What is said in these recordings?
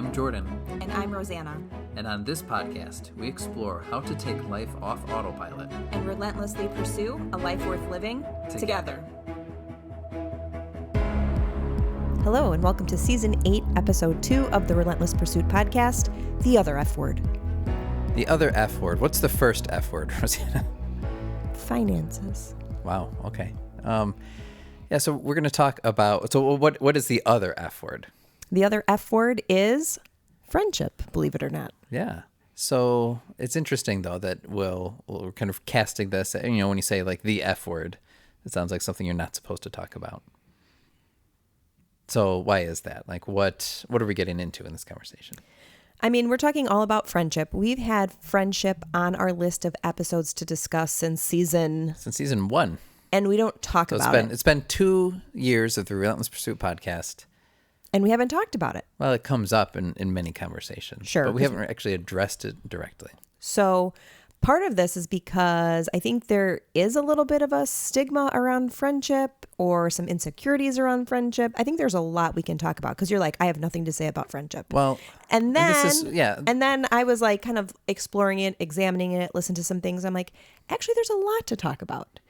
I'm Jordan. And I'm Rosanna. And on this podcast, we explore how to take life off autopilot and relentlessly pursue a life worth living together. Hello, and welcome to Season 8, Episode 2 of the Relentless Pursuit podcast, The Other F Word. The other F word. What's the first F word, Rosanna? Finances. Wow, okay. So we're going to talk about, what is the other F word? The other F word is friendship, believe it or not. Yeah. So it's interesting, though, that we're kind of casting this, when you say like the F word, it sounds like something you're not supposed to talk about. So why is that? Like, what are we getting into in this conversation? I mean, we're talking all about friendship. We've had friendship on our list of episodes to discuss since season 1. And we don't talk about it. It's been 2 years of the Relentless Pursuit podcast. And we haven't talked about it. Well, it comes up in many conversations. Sure. But we haven't actually addressed it directly. So part of this is because I think there is a little bit of a stigma around friendship or some insecurities around friendship. I think there's a lot we can talk about because you're like, I have nothing to say about friendship. Well, and then I was like kind of exploring it, examining it, listened to some things. I'm like, actually, there's a lot to talk about.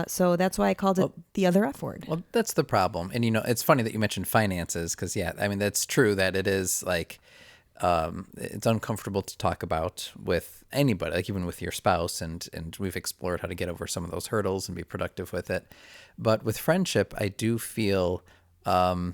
So that's why I called it the other F word. Well, that's the problem. And, it's funny that you mentioned finances because, that's true that it is like it's uncomfortable to talk about with anybody, like even with your spouse. And we've explored how to get over some of those hurdles and be productive with it. But with friendship, I do feel, I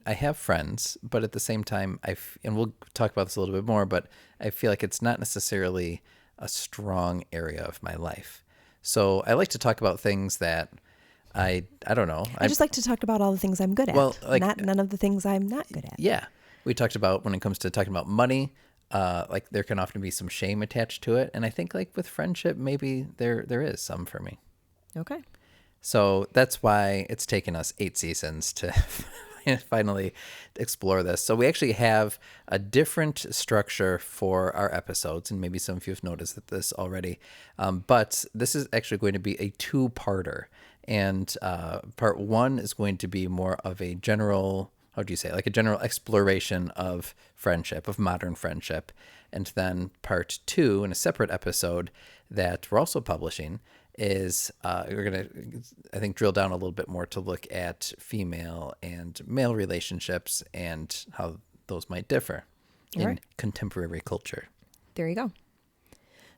have friends, but at the same time, and we'll talk about this a little bit more, but I feel like it's not necessarily a strong area of my life. So I like to talk about things that I don't know. I just like to talk about all the things I'm good at, none of the things I'm not good at. Yeah. We talked about when it comes to talking about money, like there can often be some shame attached to it. And I think like with friendship, maybe there is some for me. Okay. So that's why it's taken us 8 seasons to finally explore this. So we actually have a different structure for our episodes, and maybe some of you have noticed this already. But this is actually going to be a 2-parter. And part 1 is going to be more of a general, a general exploration of friendship, of modern friendship. And then part 2, in a separate episode that we're also publishing, is we're going to, I think, drill down a little bit more to look at female and male relationships and how those might differ in contemporary culture. There you go.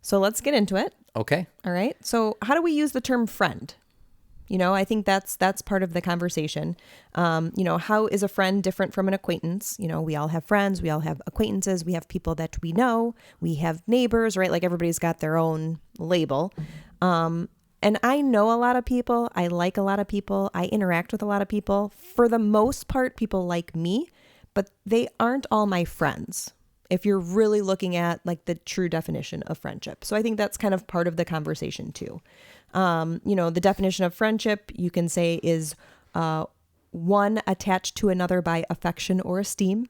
So let's get into it. Okay. All right. So how do we use the term friend? I think that's part of the conversation. How is a friend different from an acquaintance? We all have friends. We all have acquaintances. We have people that we know. We have neighbors, right? Like everybody's got their own label. And I know a lot of people. I like a lot of people. I interact with a lot of people. For the most part, people like me, but they aren't all my friends if you're really looking at like the true definition of friendship. So I think that's kind of part of the conversation too. The definition of friendship, you can say, is one attached to another by affection or esteem.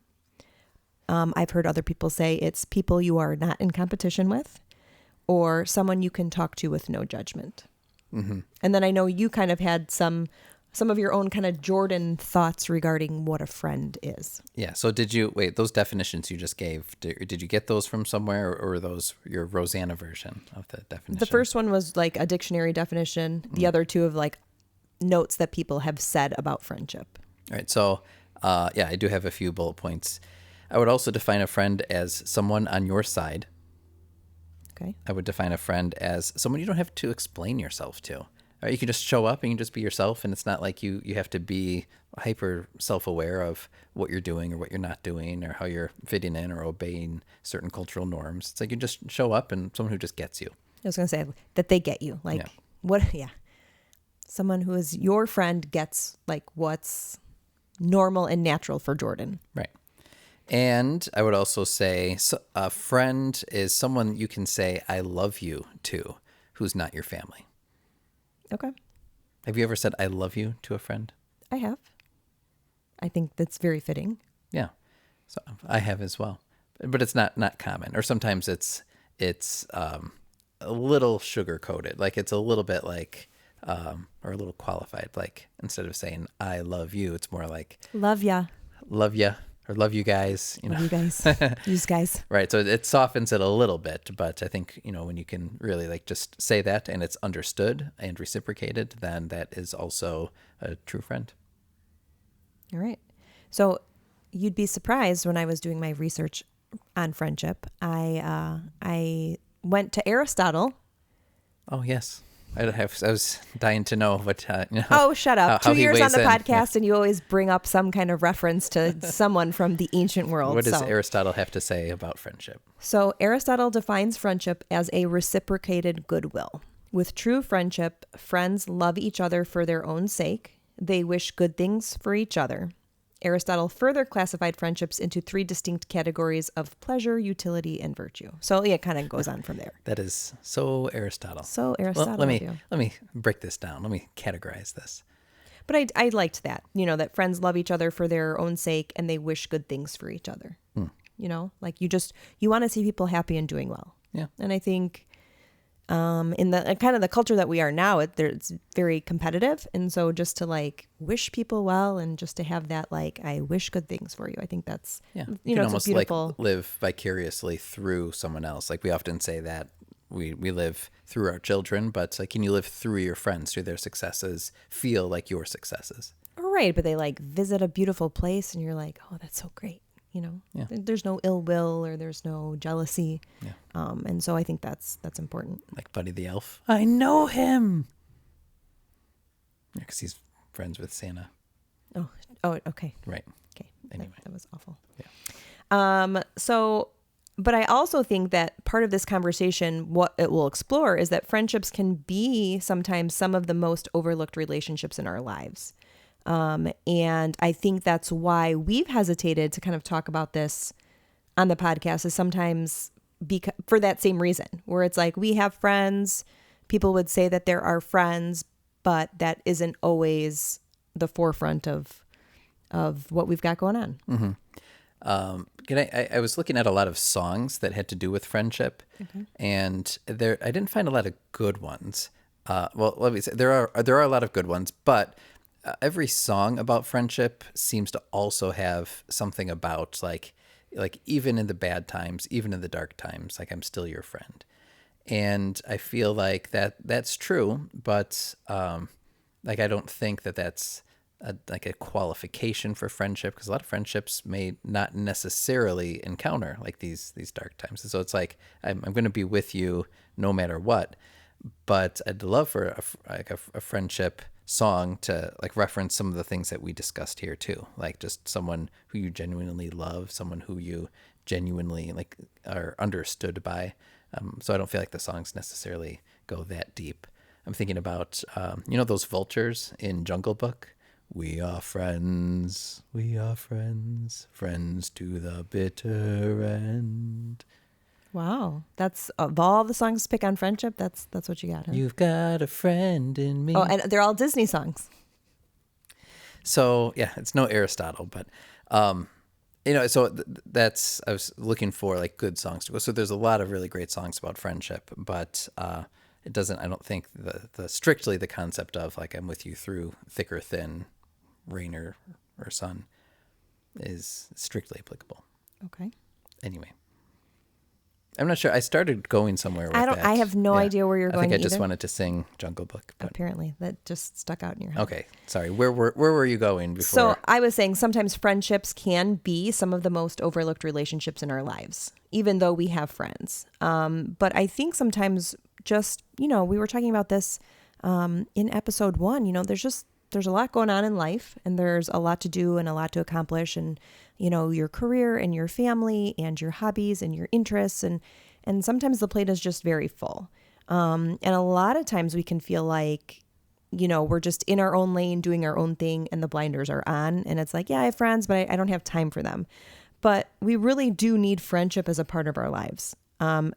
I've heard other people say it's people you are not in competition with, or someone you can talk to with no judgment. Mm-hmm. And then I know you kind of had some of your own kind of Jordan thoughts regarding what a friend is. Yeah. So those definitions you just gave, did you get those from somewhere, or were those your Rosanna version of the definition? The first one was like a dictionary definition. The other two of like notes that people have said about friendship. All right. So, I do have a few bullet points. I would also define a friend as someone on your side. Okay. I would define a friend as someone you don't have to explain yourself to. Right? You can just show up and you can just be yourself, and it's not like you have to be hyper self-aware of what you're doing or what you're not doing or how you're fitting in or obeying certain cultural norms. It's like you just show up, and someone who just gets you. I was going to say that they get you. Like, Someone who is your friend gets like what's normal and natural for Jordan. Right. And I would also say a friend is someone you can say, I love you to, who's not your family. Okay. Have you ever said, I love you to a friend? I have. I think that's very fitting. Yeah. So I have as well, but it's not common. Or sometimes it's a little sugar coated. Like it's a little bit like, or a little qualified. Like instead of saying, I love you, it's more like, love ya. Love ya. or love you guys, Love you guys. Use guys. Right. So it softens it a little bit, but I think, when you can really like just say that and it's understood and reciprocated, then that is also a true friend. All right. So you'd be surprised when I was doing my research on friendship. I went to Aristotle. Oh, yes. I was dying to know what, Oh, shut up. how 2 he years on weighs the in. podcast, and you always bring up some kind of reference to someone from the ancient world. What does So- Aristotle have to say about friendship? So Aristotle defines friendship as a reciprocated goodwill. With true friendship, friends love each other for their own sake. They wish good things for each other. Aristotle further classified friendships into 3 distinct categories of pleasure, utility, and virtue. So yeah, it kind of goes on from there. That is so Aristotle. So Aristotle. Well, of you. let me break this down. Let me categorize this. But I liked that, that friends love each other for their own sake and they wish good things for each other. Like you want to see people happy and doing well. Yeah. And I think in the kind of the culture that we are now, it's very competitive. And so just to like wish people well and just to have that, like, I wish good things for you. I think that's, Yeah. you can know, almost it's a beautiful, like live vicariously through someone else. Like we often say that we live through our children, but it's like, can you live through your friends, through their successes, feel like your successes? right. But they like visit a beautiful place and you're like, oh, that's so great. Yeah. There's no ill will or there's no jealousy. Yeah. And so I think that's important. Like Buddy the Elf. I know him. Yeah, because he's friends with Santa. Oh, okay. Right. Okay. Anyway. That was awful. Yeah. But I also think that part of this conversation, what it will explore is that friendships can be sometimes some of the most overlooked relationships in our lives. And I think that's why we've hesitated to kind of talk about this on the podcast, is sometimes for that same reason, where it's like we have friends, people would say that there are friends, but that isn't always the forefront of what we've got going on. Mm-hmm. I was looking at a lot of songs that had to do with friendship, and I didn't find a lot of good ones. Well, let me say there are a lot of good ones, but every song about friendship seems to also have something about like even in the bad times, even in the dark times, like I'm still your friend. And I feel like that's true, but like I don't think that that's like a qualification for friendship, because a lot of friendships may not necessarily encounter like these dark times. And so it's like I'm going to be with you no matter what. But I'd love for a friendship song to like reference some of the things that we discussed here too, like just someone who you genuinely love, someone who you genuinely like are understood by. So I don't feel like the songs necessarily go that deep. I'm thinking about those vultures in Jungle Book. We are friends, friends to the bitter end. Wow. That's of all the songs to pick on friendship, that's what you got, huh? You've got a friend in me. Oh, and they're all Disney songs. So yeah, it's no Aristotle, but that's I was looking for like good songs to go. So there's a lot of really great songs about friendship, but it doesn't. I don't think the strictly the concept of like I'm with you through thick or thin, rain or sun, is strictly applicable. Okay. Anyway. I'm not sure. I started going somewhere with that. I have no idea where you're going. I think I just either. wanted to sing Jungle Book. But... Apparently, that just stuck out in your head. Okay, sorry. Where were you going before? So I was saying sometimes friendships can be some of the most overlooked relationships in our lives, even though we have friends. But I think sometimes just we were talking about this in episode 1. There's a lot going on in life, and there's a lot to do and a lot to accomplish, and your career and your family and your hobbies and your interests, and sometimes the plate is just very full. And a lot of times we can feel like, we're just in our own lane doing our own thing and the blinders are on, and it's like, yeah, I have friends, but I don't have time for them. But we really do need friendship as a part of our lives.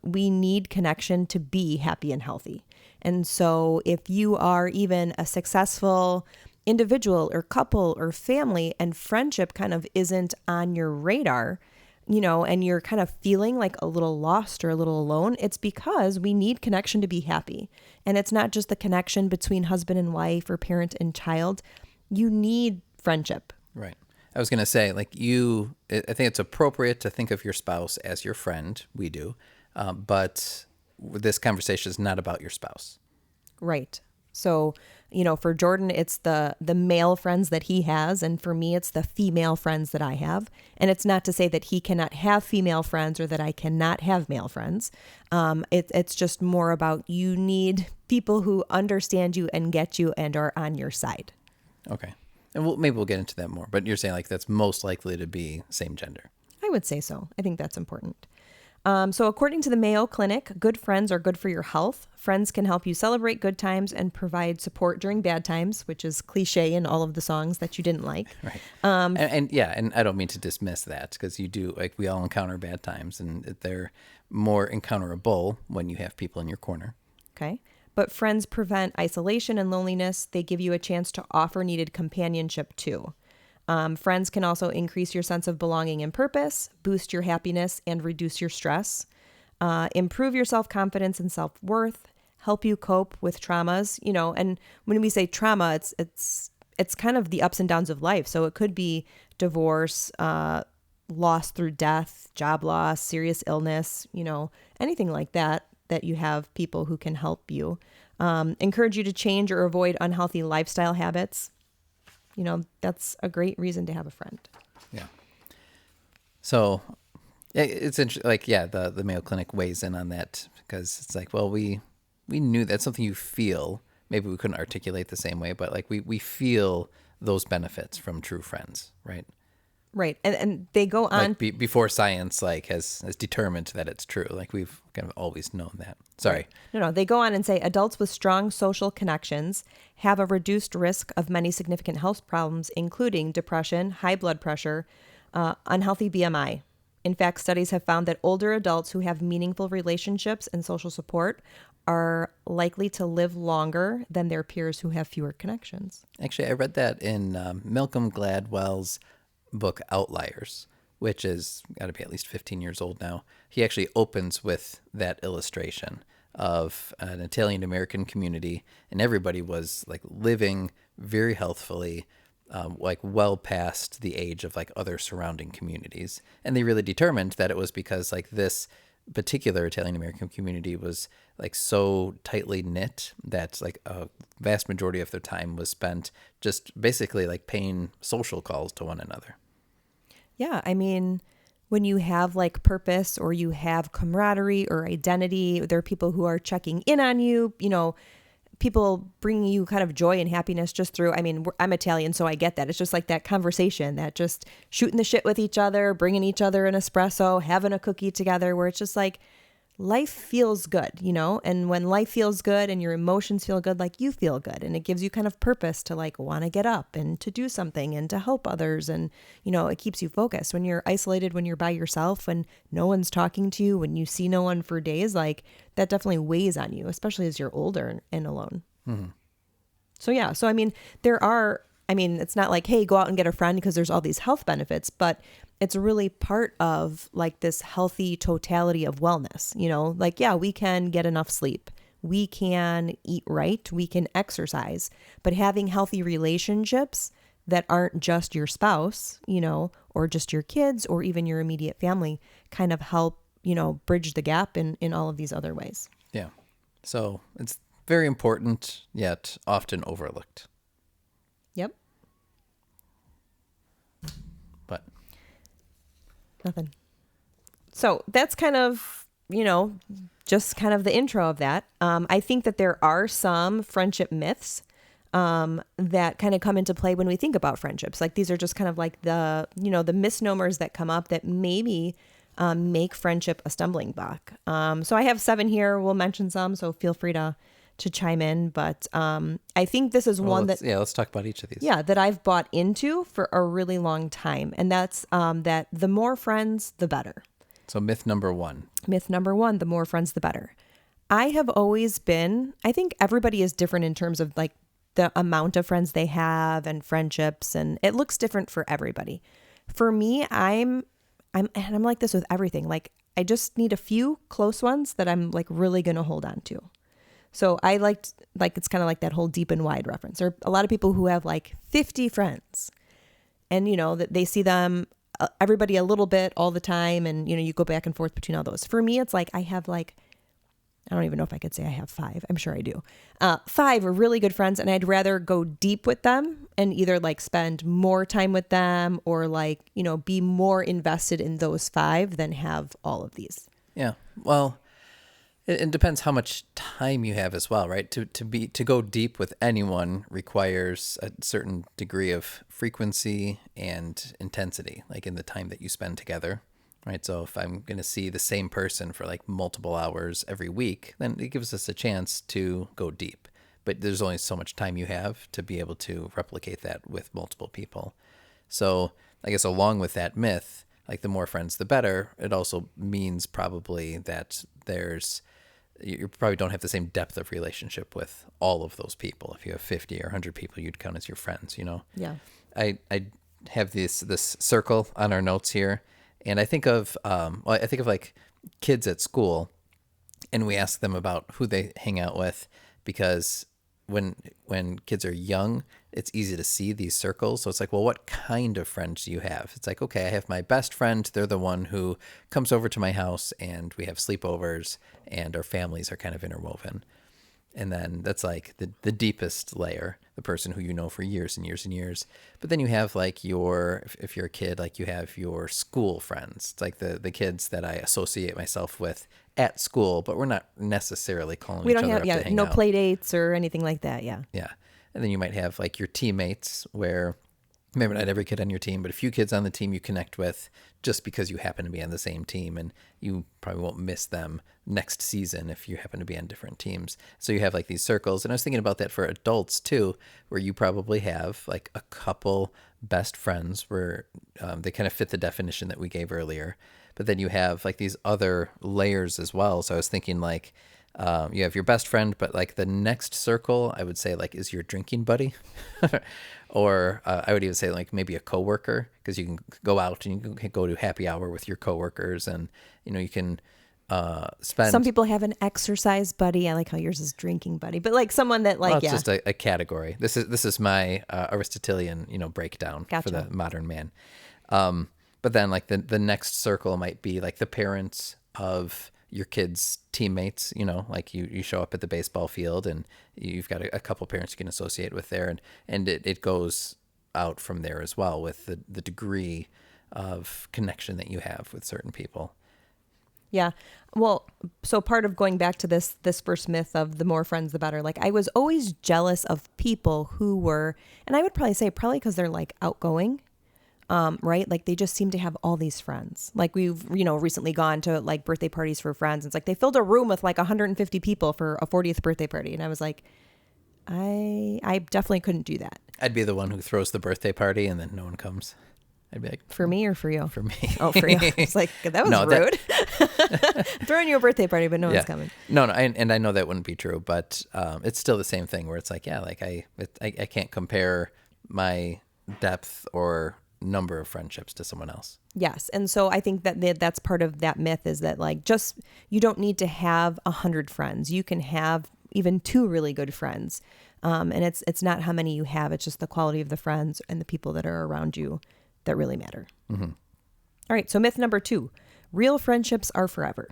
We need connection to be happy and healthy. And so if you are even a successful individual or couple or family and friendship kind of isn't on your radar, and you're kind of feeling like a little lost or a little alone, it's because we need connection to be happy. And it's not just the connection between husband and wife or parent and child. You need friendship. Right. I was going to say, like I think it's appropriate to think of your spouse as your friend. We do. But this conversation is not about your spouse. Right. So, for Jordan, it's the male friends that he has, and for me, it's the female friends that I have. And it's not to say that he cannot have female friends or that I cannot have male friends. It's just more about you need people who understand you and get you and are on your side. Okay. And maybe we'll get into that more. But you're saying like that's most likely to be same gender. I would say so. I think that's important. So according to the Mayo Clinic, good friends are good for your health. Friends can help you celebrate good times and provide support during bad times, which is cliche in all of the songs that you didn't like. Right. And I don't mean to dismiss that, because you do, like, we all encounter bad times, and they're more encounterable when you have people in your corner. Okay. But friends prevent isolation and loneliness. They give you a chance to offer needed companionship too. Friends can also increase your sense of belonging and purpose, boost your happiness, and reduce your stress, improve your self-confidence and self-worth, help you cope with traumas, and when we say trauma, it's kind of the ups and downs of life. So it could be divorce, loss through death, job loss, serious illness, anything like that you have people who can help you, encourage you to change or avoid unhealthy lifestyle habits. That's a great reason to have a friend. Yeah. So it's interesting. Like, yeah, the Mayo Clinic weighs in on that, because it's like, well, we knew that's something you feel. Maybe we couldn't articulate the same way, but like we feel those benefits from true friends, right? Right. And they go on before science has determined that it's true. Like, we've kind of always known that. Sorry. No, they go on and say adults with strong social connections have a reduced risk of many significant health problems, including depression, high blood pressure, unhealthy BMI. In fact, studies have found that older adults who have meaningful relationships and social support are likely to live longer than their peers who have fewer connections. Actually, I read that in Malcolm Gladwell's book Outliers, which is got to be at least 15 years old now. He actually opens with that illustration of an Italian American community, and everybody was like living very healthfully, like well past the age of like other surrounding communities. And they really determined that it was because like this particular Italian American community was like so tightly knit that like a vast majority of their time was spent just basically like paying social calls to one another. Yeah, I mean, when you have like purpose or you have camaraderie or identity, there are people who are checking in on you, people bringing you kind of joy and happiness just through, I'm Italian, so I get that. It's just like that conversation, that just shooting the shit with each other, bringing each other an espresso, having a cookie together, where it's just like life feels good, and when life feels good and your emotions feel good, like you feel good, and it gives you kind of purpose to like want to get up and to do something and to help others. And, it keeps you focused. When you're isolated, when you're by yourself, when no one's talking to you, when you see no one for days, like that definitely weighs on you, especially as you're older and alone. Mm-hmm. So, yeah. So, it's not like, hey, go out and get a friend because there's all these health benefits, but it's really part of like this healthy totality of wellness, like, yeah, we can get enough sleep. We can eat right. We can exercise, but having healthy relationships that aren't just your spouse, or just your kids or even your immediate family kind of help, bridge the gap in all of these other ways. Yeah. So it's very important, yet often overlooked. Yep. But nothing. So that's kind of, just kind of the intro of that. I think that there are some friendship myths that kind of come into play when we think about friendships. Like, these are just kind of like the misnomers that come up that maybe make friendship a stumbling block. So I have 7 here. We'll mention some, so feel free to chime in. But I think this is one that... Yeah, let's talk about each of these. Yeah, that I've bought into for a really long time. And that's that the more friends, the better. So myth number 1. Myth number 1, the more friends, the better. I have always been... I think everybody is different in terms of like the amount of friends they have and friendships. And it looks different for everybody. For me, I'm like this with everything. Like, I just need a few close ones that I'm like really going to hold on to. So I liked, like, it's kind of like that whole deep and wide reference. There are a lot of people who have like 50 friends. and that they see them, everybody a little bit all the time, and you go back and forth between all those. For me, it's like I have like, I don't even know if I could say I have 5. I'm sure I do. 5 are really good friends, and I'd rather go deep with them and either like spend more time with them or like, be more invested in those 5 than have all of these. Yeah. Well, it depends how much time you have as well, right? To go deep with anyone requires a certain degree of frequency and intensity, like in the time that you spend together. Right. So if I'm going to see the same person for like multiple hours every week, then it gives us a chance to go deep. But there's only so much time you have to be able to replicate that with multiple people. So I guess along with that myth, like the more friends, the better, it also means probably that you probably don't have the same depth of relationship with all of those people. If you have 50 or 100 people, you'd count as your friends, Yeah. I have this circle on our notes here. And I think of like kids at school, and we ask them about who they hang out with, because when kids are young, it's easy to see these circles. So it's like, well, what kind of friends do you have? It's like, okay, I have my best friend. They're the one who comes over to my house and we have sleepovers and our families are kind of interwoven. And then that's like the deepest layer, the person who you know for years and years and years. But then you have like if you're a kid, like you have your school friends. It's like the kids that I associate myself with at school, but we're not necessarily calling each other up to hang no out. play dates or anything like that. Yeah. Yeah. And then you might have like your teammates, where maybe not every kid on your team, but a few kids on the team you connect with just because you happen to be on the same team, and you probably won't miss them next season if you happen to be on different teams. So you have like these circles. And I was thinking about that for adults too, where you probably have like a couple best friends where they kind of fit the definition that we gave earlier. But then you have like these other layers as well. So I was thinking like, you have your best friend, but like the next circle, I would say like is your drinking buddy, or I would even say like maybe a coworker, because you can go out and you can go to happy hour with your coworkers, and you can spend. Some people have an exercise buddy. I like how yours is drinking buddy, but like someone that like, Well, it's just a category. This is my Aristotelian breakdown Gotcha. for the modern man. But then like the next circle might be like the parents of your kids' teammates, like you show up at the baseball field and you've got a couple parents you can associate with there, and it goes out from there as well with the degree of connection that you have with certain people. Yeah. Well, so part of going back to this first myth of the more friends, the better, like I was always jealous of people who were, and I would probably say because they're like outgoing. Right? Like they just seem to have all these friends. Like we've, recently gone to like birthday parties for friends. It's like they filled a room with like 150 people for a 40th birthday party. And I was like, I definitely couldn't do that. I'd be the one who throws the birthday party and then no one comes. I'd be like, for me or for you? For me. Oh, for you. It's like, that was rude. Throwing you a birthday party, but no one's coming. No, and I know that wouldn't be true, but it's still the same thing where it's like, yeah, like I can't compare my depth or number of friendships to someone else. Yes. And so I think that that's part of that myth, is that like just you don't need to have 100 friends. You can have even 2 really good friends. And it's not how many you have, it's just the quality of the friends and the people that are around you that really matter. Mm-hmm. All right. So myth number 2, real friendships are forever.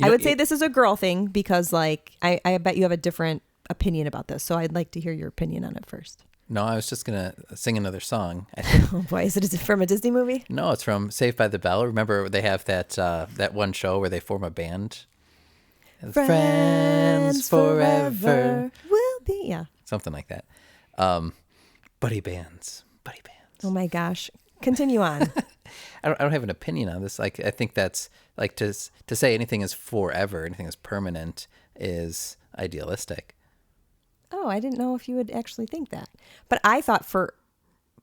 I would say this is a girl thing, because like I bet you have a different opinion about this. So I'd like to hear your opinion on it first. No, I was just going to sing another song. Oh boy, is it from a Disney movie? No, it's from Saved by the Bell. Remember they have that one show where they form a band? Friends forever will be. Yeah. Something like that. Buddy bands. Oh my gosh. Continue on. I don't have an opinion on this. Like, I think that's like to say anything is forever, anything is permanent is idealistic. Oh, I didn't know if you would actually think that. But I thought for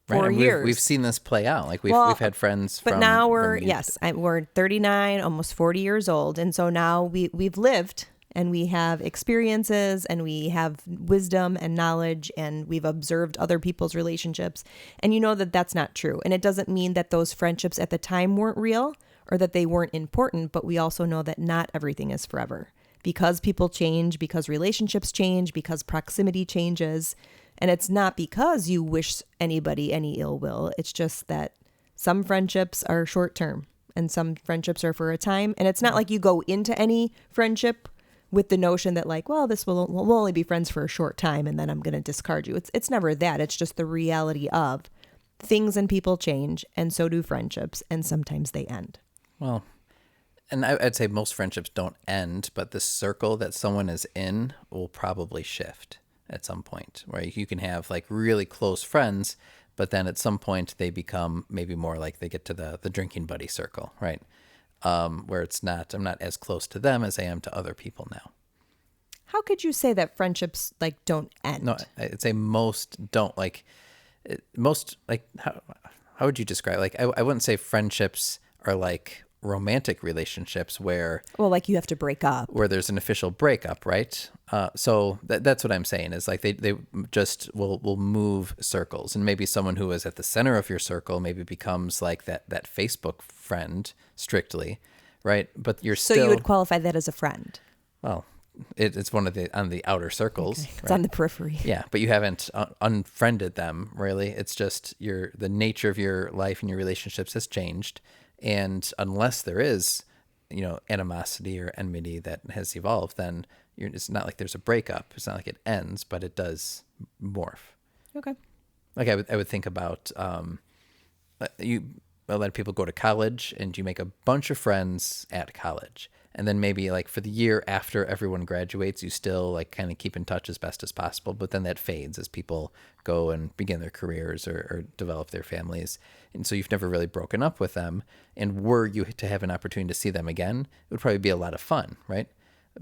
4 years. We've seen this play out. Like we've had friends but from... But now we're 39, almost 40 years old. And so now we've lived, and we have experiences, and we have wisdom and knowledge, and we've observed other people's relationships. And you know that that's not true. And it doesn't mean that those friendships at the time weren't real or that they weren't important, but we also know that not everything is forever. Because people change, because relationships change, because proximity changes. And it's not because you wish anybody any ill will. It's just that some friendships are short term and some friendships are for a time. And it's not like you go into any friendship with the notion that like, well, this we'll only be friends for a short time and then I'm going to discard you. It's never that. It's just the reality of things and people change, and so do friendships, and sometimes they end. Well, and I'd say most friendships don't end, but the circle that someone is in will probably shift at some point, where you can have like really close friends, but then at some point they become maybe more like they get to the drinking buddy circle, right? Where I'm not as close to them as I am to other people now. How could you say that friendships like don't end? No, I'd say most don't. Like most, like how would you describe? Like I wouldn't say friendships are like romantic relationships where like you have to break up, where there's an official breakup, right? So that's what I'm saying is like they just will move circles, and maybe someone who is at the center of your circle maybe becomes like that Facebook friend strictly, right? But you're so still, you would qualify that as a friend. well, it's one of the on the outer circles. Okay. It's right? on the periphery. Yeah, but you haven't unfriended them really. It's just the nature of your life and your relationships has changed, and unless there is, animosity or enmity that has evolved, then it's not like there's a breakup. It's not like it ends, but it does morph. Okay. Like I would think about a lot of people go to college and you make a bunch of friends at college. And then maybe like for the year after everyone graduates, you still like kind of keep in touch as best as possible. But then that fades as people go and begin their careers or develop their families. And so you've never really broken up with them. And were you to have an opportunity to see them again, it would probably be a lot of fun, right?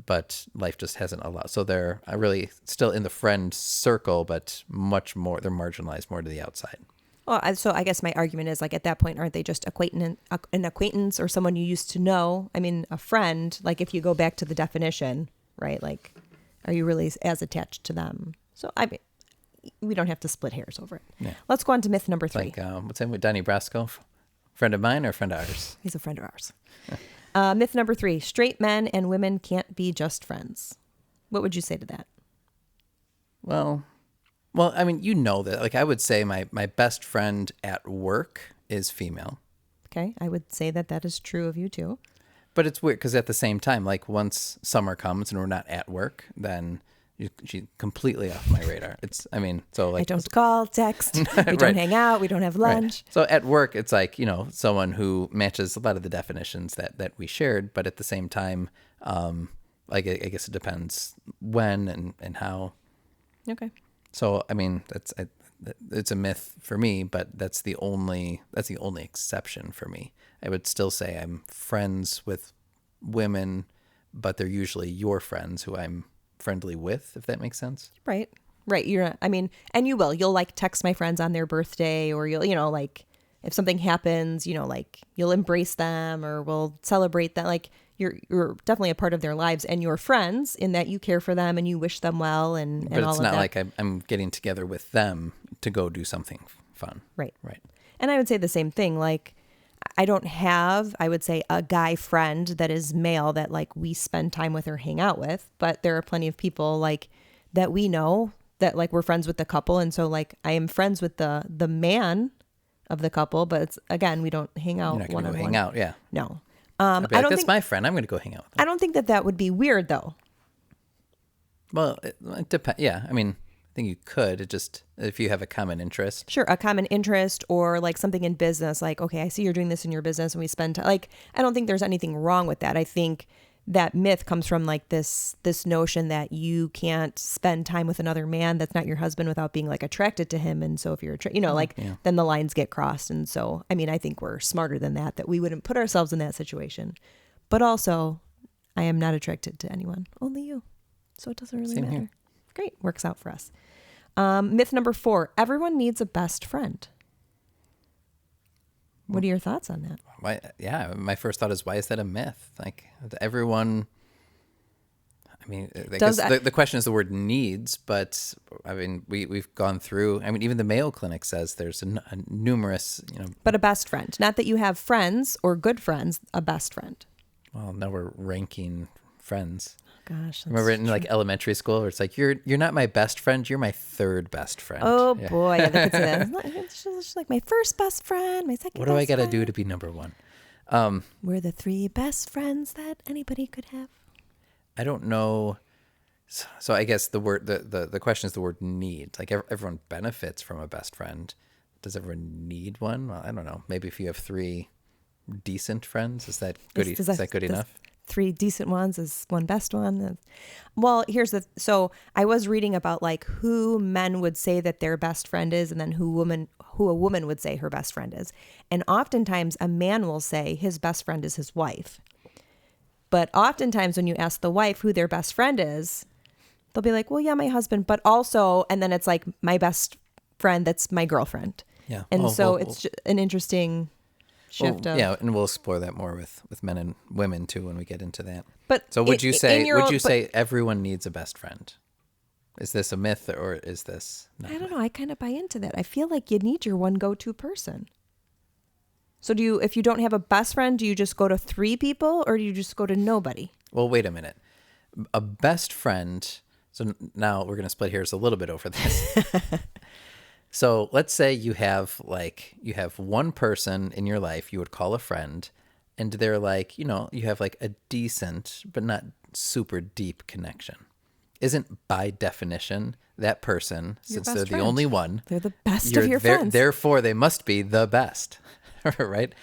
But life just hasn't allowed. So they're really still in the friend circle, but much more, they're marginalized more to the outside. Well, so I guess my argument is like at that point, aren't they just an acquaintance or someone you used to know? I mean, a friend, like if you go back to the definition, right? Like, are you really as attached to them? So I mean, we don't have to split hairs over it. Yeah. Let's go on to myth number 3. Like, what's that with Donnie Brasco? Friend of mine or friend of ours? He's a friend of ours. Myth number 3, straight men and women can't be just friends. What would you say to that? Well, I mean, that. Like, I would say my best friend at work is female. Okay, I would say that is true of you too. But it's weird because at the same time, like once summer comes and we're not at work, then she's completely off my radar. So like I don't call, text, we don't right. hang out, we don't have lunch. Right. So at work, it's like, someone who matches a lot of the definitions that we shared. But at the same time, like I guess it depends when and how. Okay. So, I mean, it's a myth for me, but that's the only exception for me. I would still say I'm friends with women, but they're usually your friends who I'm friendly with, if that makes sense. Right. You're not, I mean, and you'll like text my friends on their birthday, or you'll, like if something happens, like you'll embrace them or we'll celebrate that. Like you're definitely a part of their lives and you're friends in that you care for them and you wish them well and all of that. But it's not like I'm getting together with them to go do something fun. Right. Right. And I would say the same thing. Like I don't have, I would say, a guy friend that is male that like we spend time with or hang out with, but there are plenty of people like that we know that like we're friends with the couple. And so like I am friends with the man of the couple, but it's, again, we don't hang out. You're not going to go hang out. Yeah. No. I don't think my friend. I'm going to go hang out with them. I don't think that would be weird though. Well, it depends. Yeah. I mean, I think you could. It just, if you have a common interest. Sure. A common interest or like something in business, like, okay, I see you're doing this in your business and we spend time. Like, I don't think there's anything wrong with that. I think that myth comes from like this notion that you can't spend time with another man that's not your husband without being like attracted to him. And so if you're, then the lines get crossed. And so, I mean, I think we're smarter than that we wouldn't put ourselves in that situation. But also, I am not attracted to anyone, only you. So it doesn't really matter. Here. Great. Works out for us. Myth number 4, everyone needs a best friend. What are your thoughts on that? Why? Yeah, my first thought is, why is that a myth? Like everyone, I mean, I guess the question is the word needs, but I mean, we've gone through, I mean, even the Mayo Clinic says there's a numerous, But a best friend, not that you have friends or good friends, a best friend. Well, now we're ranking friends. gosh. Remember in like elementary school where it's like, you're not my best friend, you're my third best friend. Oh Yeah. boy, yeah, they could say that. It's like my first best friend, my second. What do I best got to friend. do to be number one? We're the three best friends that anybody could have. I don't know. So I guess the word, the question is the word need. Like everyone benefits from a best friend. Does everyone need one? Well, I don't know. Maybe if you have three decent friends, is that good? Is that good enough? Three decent ones is one best one. Well, so I was reading about like who men would say that their best friend is, and then who a woman would say her best friend is. And oftentimes a man will say his best friend is his wife. But oftentimes when you ask the wife who their best friend is, they'll be like, well, yeah, my husband, but also, and then it's like my best friend, that's my girlfriend. Yeah. And it's just an interesting shift. Yeah, and we'll explore that more with men and women too when we get into that. But so would you say everyone needs a best friend? Is this a myth or is this not? I don't know. I kind of buy into that. I feel like you need your one go-to person. So if you don't have a best friend, do you just go to three people or do you just go to nobody? Well, wait a minute. A best friend. So now we're going to split hairs a little bit over this. So let's say you have one person in your life you would call a friend, and they're like, you have like a decent but not super deep connection. Isn't by definition that person, since they're the only one, they're the best of your friends. Therefore, they must be the best, right?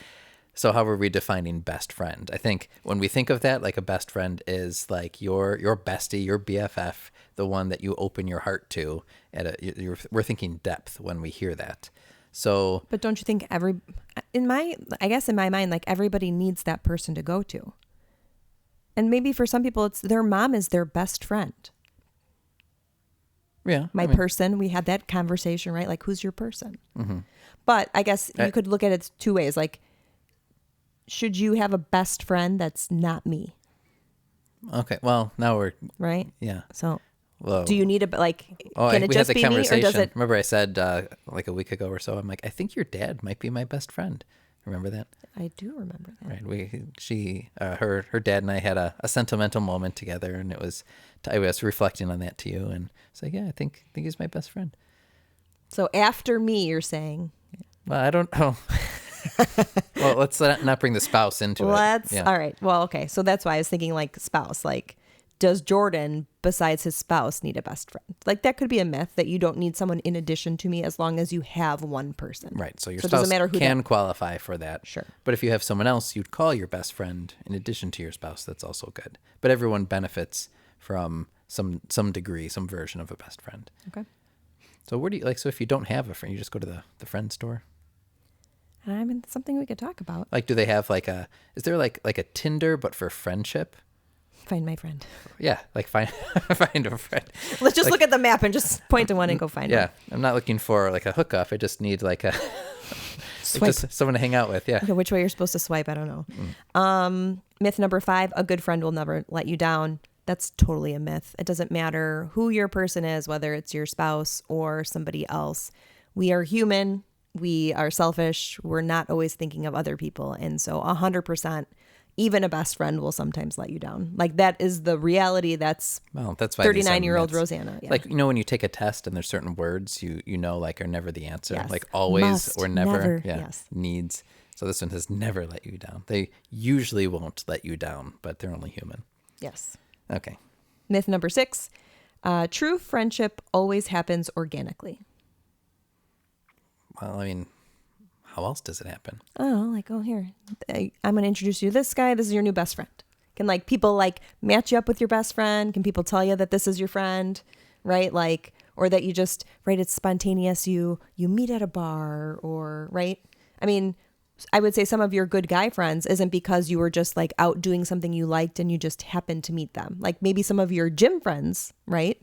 So how are we defining best friend? I think when we think of that, like a best friend is like your bestie, your BFF, the one that you open your heart to. We're thinking depth when we hear that. So, but don't you think in my mind, like everybody needs that person to go to. And maybe for some people, it's their mom is their best friend. Yeah. Person, we had that conversation, right? Like, who's your person? Mm-hmm. But I guess you could look at it two ways. Like, should you have a best friend that's not me? Okay. Well, now we're right. Yeah. So, whoa. Do you need Oh, can it we just had the be conversation. me, or does it? Remember, I said like a week ago or so. I'm like, I think your dad might be my best friend. Remember that? I do remember that. Right. Her dad and I had a sentimental moment together, and I was reflecting on that to you, and it's like, yeah, I think he's my best friend. So after me, you're saying? Well, I don't know. Well, let's not bring the spouse into it. Yeah. All right. Well, okay. So that's why I was thinking like spouse. Like, does Jordan, besides his spouse, need a best friend? Like, that could be a myth that you don't need someone in addition to me as long as you have one person. Right. So your spouse can qualify for that. Sure. But if you have someone else you'd call your best friend in addition to your spouse, that's also good. But everyone benefits from some degree, some version of a best friend. Okay. So where do you so if you don't have a friend, you just go to the friend store? I mean, something we could talk about. Like, do they have is there like a Tinder but for friendship? Find my friend. Yeah, like find a friend. Let's just look at the map and just point to one and go find one. Yeah, I'm not looking for like a hookup. I just need like a just someone to hang out with. Yeah. Okay, which way you're supposed to swipe, I don't know. Myth number 5: a good friend will never let you down. That's totally a myth. It doesn't matter who your person is, whether it's your spouse or somebody else. We are human. We are selfish. We're not always thinking of other people. And so 100%, even a best friend will sometimes let you down. Like, that is the reality. That's why 39-year-old Rosanna. Yeah. Like, when you take a test and there's certain words you like are never the answer. Yes. Like always Must, or never. never. Yeah. Yes. Needs. So this one has never let you down. They usually won't let you down, but they're only human. Yes. Okay. Myth number 6: true friendship always happens organically. Well, I mean, how else does it happen? Here, I'm going to introduce you to this guy. This is your new best friend. Can people match you up with your best friend? Can people tell you that this is your friend, right? Or that you just, right, it's spontaneous. You meet at a bar or, right? I mean, I would say some of your good guy friends isn't because you were just out doing something you liked and you just happened to meet them. Like maybe some of your gym friends, right?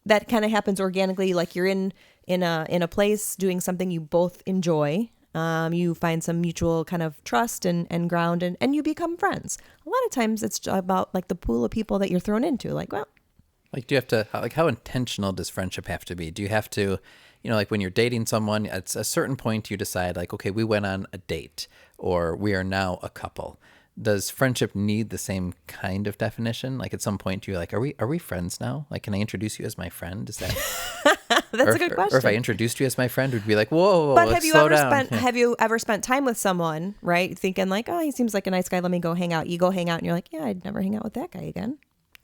That kind of happens organically. Like you're in a place doing something you both enjoy. You find some mutual kind of trust and ground and you become friends. A lot of times it's about the pool of people that you're thrown into. Do you have to, how intentional does friendship have to be? Do you have to, when you're dating someone, at a certain point you decide okay, we went on a date or we are now a couple. does friendship need the same kind of definition? Like at some point you're like, are we friends now? Like, can I introduce you as my friend? Is that That's a good question. Or if I introduced you as my friend, would be like, whoa, But let's slow down. have you ever spent time with someone, right? Thinking like, oh, he seems like a nice guy. Let me go hang out. You go hang out and you're like, yeah, I'd never hang out with that guy again.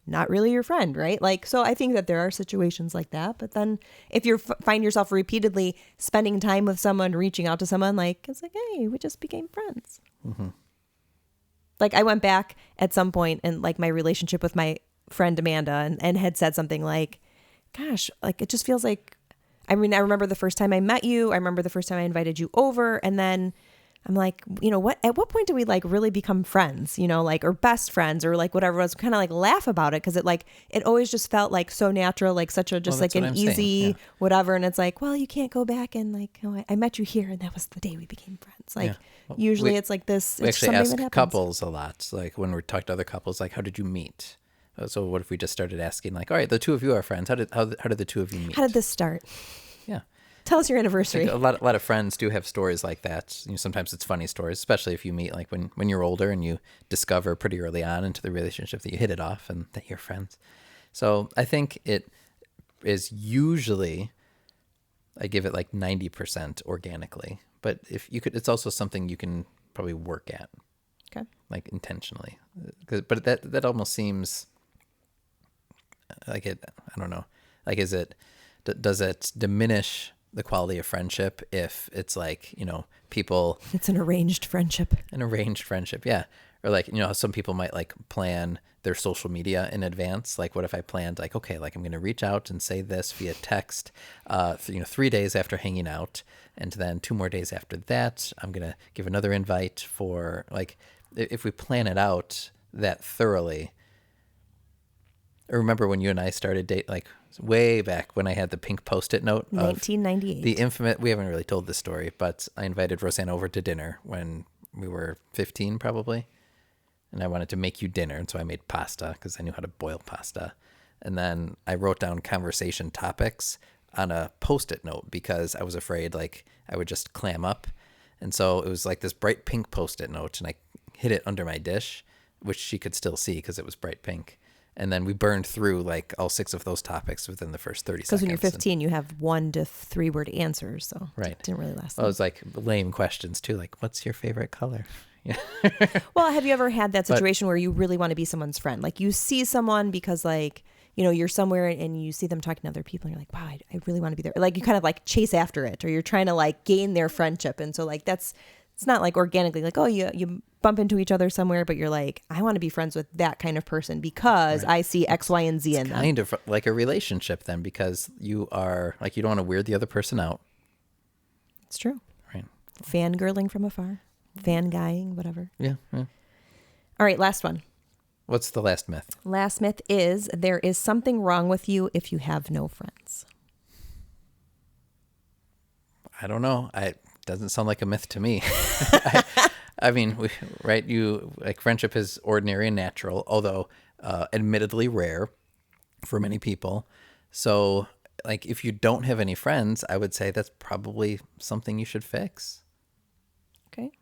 Not really your friend, right? Like, so I think that there are situations like that. But then if you find yourself repeatedly spending time with someone, reaching out to someone, like, it's like, hey, we just became friends. Mm-hmm. Like I went back at some point and like my relationship with my friend Amanda and had said something like, gosh, like it just feels like, I mean, I remember the first time I met you. I remember the first time I invited you over. And then I'm like, you know what, at what point do we like really become friends, you know, like, or best friends or like whatever it was, kind of like laugh about it. Cause it like, it always just felt like so natural, like such a, just like an easy whatever. And it's like, well, you can't go back and like, oh, I met you here and that was the day we became friends. Like usually it's like this. We it's actually ask that happens. couples a lot. Like when we're talking to other couples, like, how did you meet? So what if we just started asking like, all right, the two of you are friends. How did the two of you meet? How did this start? Yeah. Tell us your anniversary. Like a lot of friends do have stories like that. You know, sometimes it's funny stories, especially if you meet like when you're older and you discover pretty early on into the relationship that you hit it off and that you're friends. So I think it is usually, I give it like 90% organically, but if you could, it's also something you can probably work at, Okay. like intentionally. But that almost seems like it. I don't know. Like, does it diminish the quality of friendship if it's like, you know, people, it's an arranged friendship, yeah, or like, you know, some people might like plan their social media in advance. Like what if I planned like, okay, like I'm going to reach out and say this via text 3 days after hanging out, and then 2 more days after that I'm going to give another invite. For like, if we plan it out that thoroughly. I remember when you and I started date, like way back when I had the pink Post-it note. 1998. The infamous, we haven't really told this story, but I invited Roseanne over to dinner when we were 15 probably. And I wanted to make you dinner. And so I made pasta because I knew how to boil pasta. And then I wrote down conversation topics on a Post-it note because I was afraid like I would just clam up. And so it was like this bright pink Post-it note, and I hid it under my dish, which she could still see because it was bright pink. And then we burned through like all 6 of those topics within the first 30 seconds. Because when you're 15, you have 1 to 3 word answers. So right. It didn't really last Well, long. it was like lame questions too. Like, what's your favorite color? Yeah. Well, have you ever had that situation where you really want to be someone's friend? Like you see someone because like, you know, you're somewhere and you see them talking to other people and you're like, wow, I really want to be there. Like you kind of like chase after it, or you're trying to like gain their friendship. And so like it's not like organically like, oh, you bump into each other somewhere, but you're like, I want to be friends with that kind of person because I see X, Y, and Z in them. Kind of like a relationship then, because you are like, you don't want to weird the other person out. It's true. Right. Fangirling from afar, fanguying, whatever. Yeah. All right, last one. What's the last myth? Last myth is there is something wrong with you if you have no friends. I don't know. Doesn't sound like a myth to me. I mean, right? You like friendship is ordinary and natural, although admittedly rare for many people. So, like, if you don't have any friends, I would say that's probably something you should fix. Okay.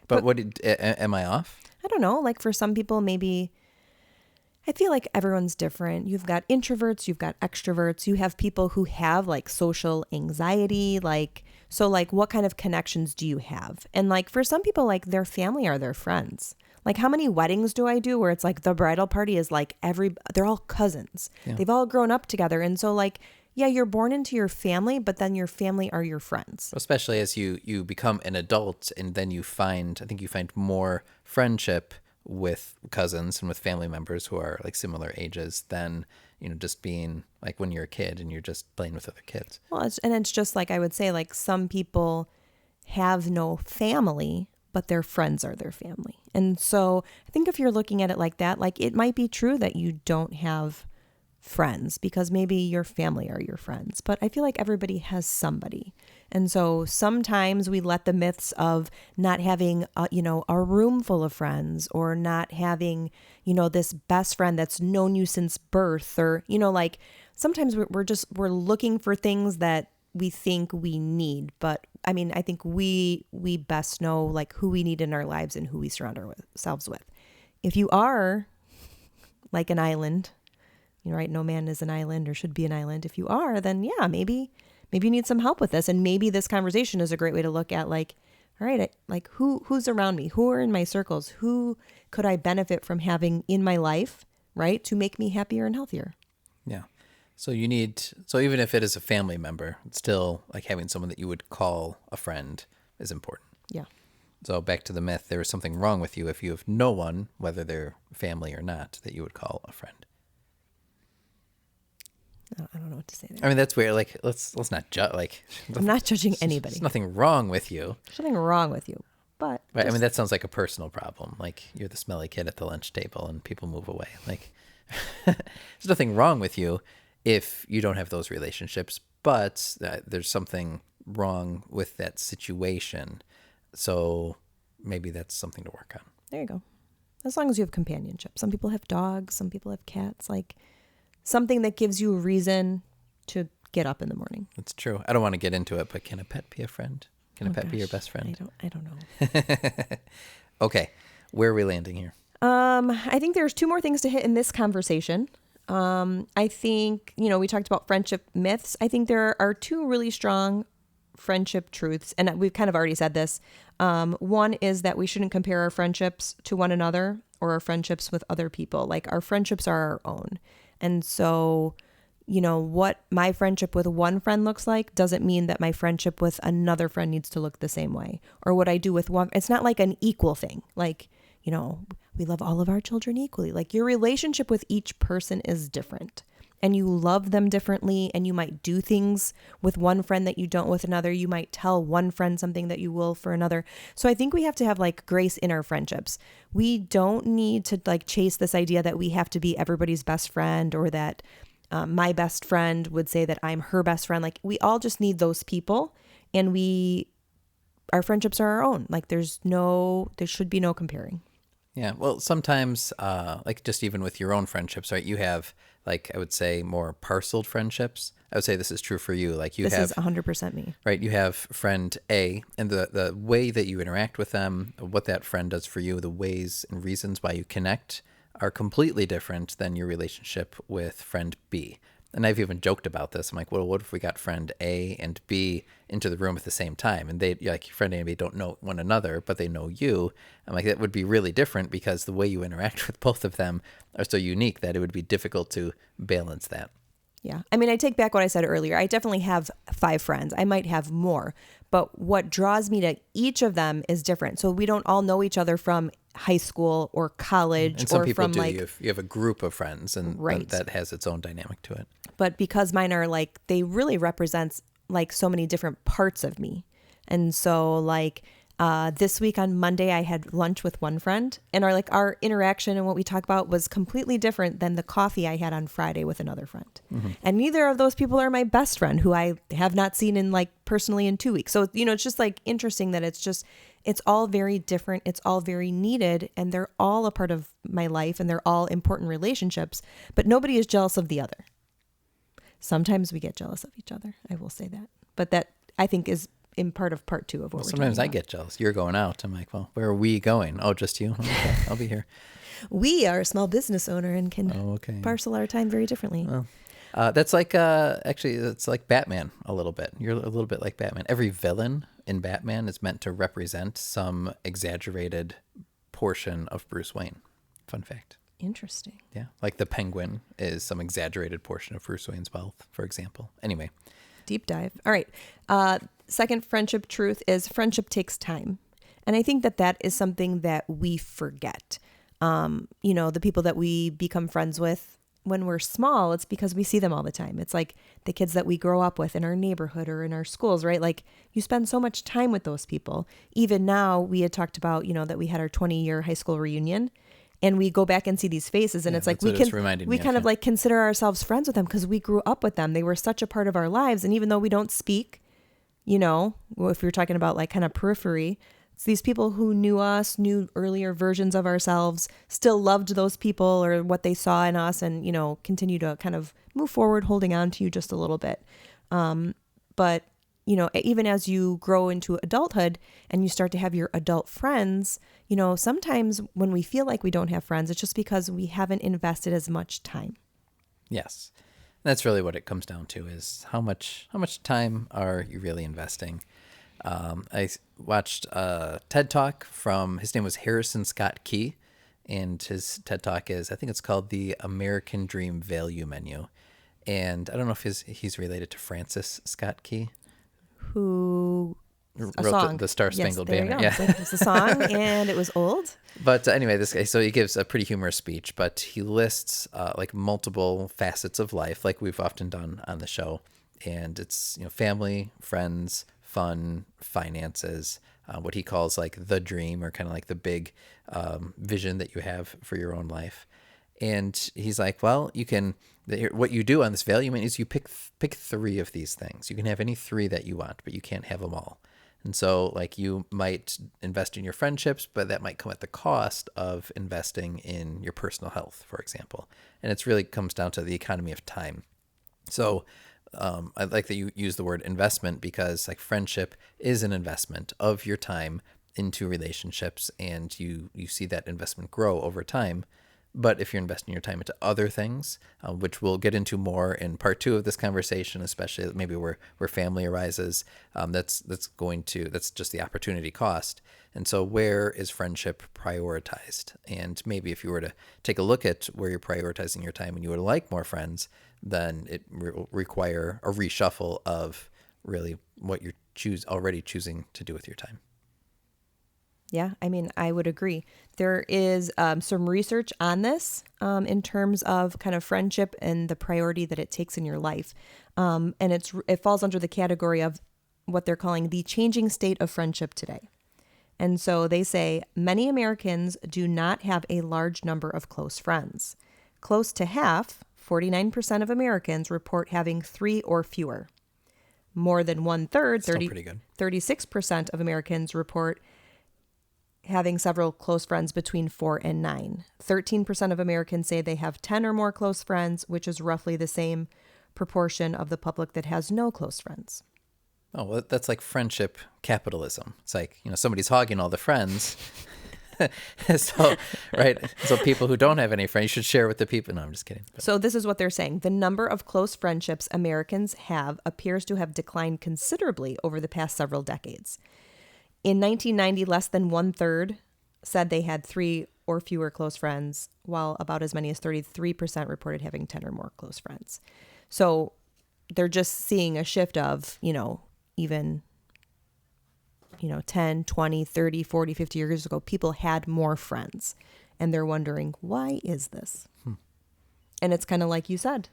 But am I off? I don't know. Like for some people, maybe I feel like everyone's different. You've got introverts, you've got extroverts, you have people who have like social anxiety, like, so like what kind of connections do you have? And like for some people, like their family are their friends. Like how many weddings do I do where it's like the bridal party is like they're all cousins. Yeah. They've all grown up together. And so like, yeah, you're born into your family, but then your family are your friends. Especially as you become an adult, and then I think you find more friendship with cousins and with family members who are like similar ages than, you know, just being like when you're a kid and you're just playing with other kids. Well, it's just like I would say, like some people have no family, but their friends are their family. And so I think if you're looking at it like that, like it might be true that you don't have friends because maybe your family are your friends, but I feel like everybody has somebody. And so sometimes we let the myths of not having a room full of friends, or not having, you know, this best friend that's known you since birth, or, you know, like sometimes we're looking for things that we think we need. But I mean, I think we best know like who we need in our lives and who we surround ourselves with. if you are like an island, right? No man is an island or should be an island. If you are, then yeah, maybe you need some help with this. And maybe this conversation is a great way to look at like, all right, like who's around me? Who are in my circles? Who could I benefit from having in my life, right? To make me happier and healthier. Yeah. So even if it is a family member, it's still like having someone that you would call a friend is important. Yeah. So back to the myth, there is something wrong with you if you have no one, whether they're family or not, that you would call a friend. I don't know what to say there. I mean, that's weird. Like, let's not judge. Like, I'm not judging anybody. There's nothing wrong with you. There's nothing wrong with you, but right. I mean, that sounds like a personal problem. Like you're the smelly kid at the lunch table, and people move away. Like, there's nothing wrong with you if you don't have those relationships, but there's something wrong with that situation. So maybe that's something to work on. There you go. As long as you have companionship. Some people have dogs. Some people have cats. Like something that gives you a reason to get up in the morning. That's true. I don't want to get into it, but can a pet be a friend? Can a pet be your best friend? I don't know. Okay. Where are we landing here? I think there's two more things to hit in this conversation. I think, we talked about friendship myths. I think there are two really strong friendship truths, and we've kind of already said this. One is that we shouldn't compare our friendships to one another or our friendships with other people. Like our friendships are our own. And so, what my friendship with one friend looks like doesn't mean that my friendship with another friend needs to look the same way. Or what I do with one, it's not like an equal thing. Like, we love all of our children equally. Like your relationship with each person is different. And you love them differently, and you might do things with one friend that you don't with another. You might tell one friend something that you will for another. So I think we have to have like grace in our friendships. We don't need to like chase this idea that we have to be everybody's best friend, or that my best friend would say that I'm her best friend. Like we all just need those people, and our friendships are our own. Like there should be no comparing. Yeah. Well, sometimes, like just even with your own friendships, right? You have, like, I would say more parceled friendships. I would say this is true for you. Like this is 100% me. Right. You have friend A, and the way that you interact with them, what that friend does for you, the ways and reasons why you connect are completely different than your relationship with friend B. And I've even joked about this. I'm like, well, what if we got friend A and B into the room at the same time? And they, like, friend A and B don't know one another, but they know you. I'm like, that would be really different because the way you interact with both of them are so unique that it would be difficult to balance that. Yeah. I mean, I take back what I said earlier. I definitely have 5 friends. I might have more, but what draws me to each of them is different. So we don't all know each other from high school or college, and some or people from do. like You have a group of friends, and right. that has its own dynamic to it. But because mine are like, they really represent like so many different parts of me. And so like this week on Monday, I had lunch with one friend, and our interaction and what we talk about was completely different than the coffee I had on Friday with another friend. Mm-hmm. And neither of those people are my best friend, who I have not seen in like personally in 2 weeks. So, it's just like interesting that it's all very different. It's all very needed, and they're all a part of my life, and they're all important relationships, but nobody is jealous of the other. Sometimes we get jealous of each other. I will say that, but that I think is in part 2 of what we're sometimes talking I about. get jealous. You're going out. I'm like, well, where are we going? Oh, just you? Okay, I'll be here. We are a small business owner and can parcel our time very differently. Well, that's like, actually, it's like Batman a little bit. You're a little bit like Batman. Every villain in Batman is meant to represent some exaggerated portion of Bruce Wayne. Fun fact. Interesting. Yeah. Like the Penguin is some exaggerated portion of Bruce Wayne's wealth, for example. Anyway. Deep dive. All right. Second friendship truth is friendship takes time. And I think that is something that we forget. The people that we become friends with when we're small, it's because we see them all the time. It's like the kids that we grow up with in our neighborhood or in our schools, right? Like you spend so much time with those people. Even now, we had talked about, that we had our 20-year high school reunion. And we go back and see these faces, and it's like we kind of like consider ourselves friends with them because we grew up with them. They were such a part of our lives. And even though we don't speak, if you're talking about like kind of periphery, it's these people who knew us, knew earlier versions of ourselves, still loved those people or what they saw in us, and, continue to kind of move forward, holding on to you just a little bit. But even as you grow into adulthood and you start to have your adult friends, sometimes when we feel like we don't have friends, it's just because we haven't invested as much time. Yes. That's really what it comes down to, is how much time are you really investing? I watched a TED Talk from, his name was Harrison Scott Key, and his TED Talk is, I think it's called The American Dream Value Menu. And I don't know if he's related to Francis Scott Key, Who a wrote song. the Star Yes, Spangled there you Banner. go. Yeah. So it was a song and it was old. But anyway, this guy, so he gives a pretty humorous speech, but he lists like multiple facets of life, like we've often done on the show. And it's, family, friends, fun, finances, what he calls like the dream, or kind of like the big vision that you have for your own life. And he's like, well, what you do on this value menu is you pick 3 of these things. You can have any 3 that you want, but you can't have them all. And so like you might invest in your friendships, but that might come at the cost of investing in your personal health, for example. And it's really comes down to the economy of time. So I like that you use the word investment, because like friendship is an investment of your time into relationships, and you see that investment grow over time. But if you're investing your time into other things, which we'll get into more in part 2 of this conversation, especially maybe where family arises, that's just the opportunity cost. And so where is friendship prioritized? And maybe if you were to take a look at where you're prioritizing your time and you would like more friends, then it will require a reshuffle of really what you're already choosing to do with your time. Yeah, I mean, I would agree. There is some research on this in terms of kind of friendship and the priority that it takes in your life. And it falls under the category of what they're calling the changing state of friendship today. And so they say many Americans do not have a large number of close friends. Close to half, 49% of Americans report having 3 or fewer. More than 1/3, Still pretty good. 36% of Americans report having several close friends between 4 and 9. 13% of Americans say they have 10 or more close friends, which is roughly the same proportion of the public that has no close friends. Oh, well, that's like friendship capitalism. It's like, somebody's hogging all the friends. So, right. So people who don't have any friends, you should share with the people. No, I'm just kidding. So this is what they're saying. The number of close friendships Americans have appears to have declined considerably over the past several decades. In 1990, less than 1/3 said they had 3 or fewer close friends, while about as many as 33% reported having 10 or more close friends. So they're just seeing a shift of, even 10, 20, 30, 40, 50 years ago, people had more friends. And they're wondering, why is this? And it's kind of like you said.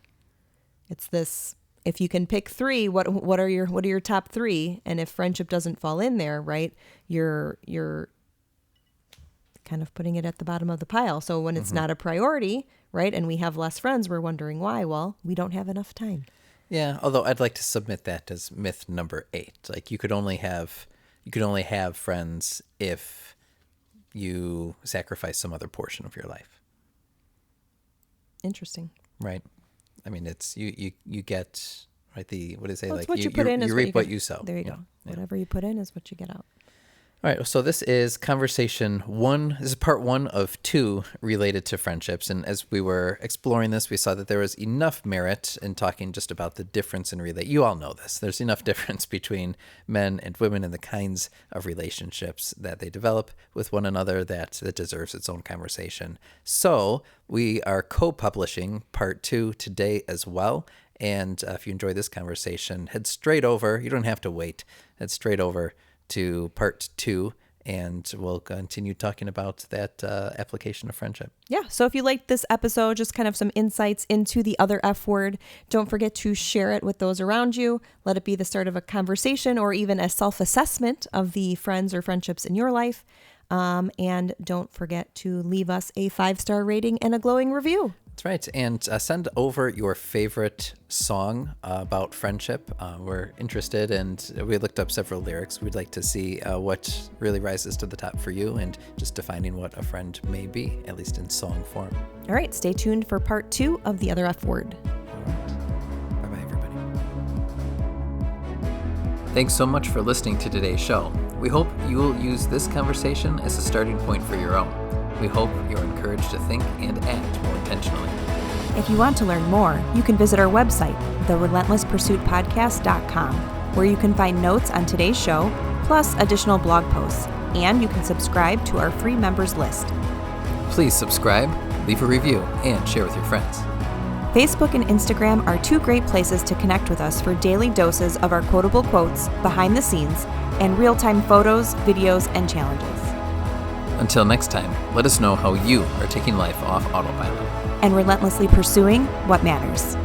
It's this, if you can pick 3, what are your top 3? And if friendship doesn't fall in there, right, you're kind of putting it at the bottom of the pile. So when it's not a priority, right, and we have less friends, we're wondering why. Well, we don't have enough time. Yeah, although I'd like to submit that as myth number 8. Like you could only have friends if you sacrifice some other portion of your life. Interesting. Right. I mean, it's you get, right, what do they say? Well, like what you put in is you what reap what get. you sow. There you go. Yeah. Whatever you put in is what you get out. All right, so this is conversation 1. This is part 1 of 2 related to friendships. And as we were exploring this, we saw that there was enough merit in talking just about the difference in You all know this. There's enough difference between men and women and the kinds of relationships that they develop with one another that deserves its own conversation. So we are co-publishing part 2 today as well. And if you enjoy this conversation, head straight over. You don't have to wait. Head straight over to part 2, and we'll continue talking about that application of friendship. Yeah. So if you liked this episode, just kind of some insights into the other F word, don't forget to share it with those around you. Let it be the start of a conversation or even a self-assessment of the friends or friendships in your life. And don't forget to leave us a 5-star rating and a glowing review. That's right. And send over your favorite song about friendship. We're interested, and we looked up several lyrics. We'd like to see what really rises to the top for you, and just defining what a friend may be, at least in song form. All right. Stay tuned for part 2 of The Other F Word. All right. Bye-bye, everybody. Thanks so much for listening to today's show. We hope you will use this conversation as a starting point for your own. We hope you're encouraged to think and act more intentionally. If you want to learn more, you can visit our website, therelentlesspursuitpodcast.com, where you can find notes on today's show, plus additional blog posts, and you can subscribe to our free members list. Please subscribe, leave a review, and share with your friends. Facebook and Instagram are two great places to connect with us for daily doses of our quotable quotes, behind the scenes, and real-time photos, videos, and challenges. Until next time, let us know how you are taking life off autopilot And relentlessly pursuing what matters.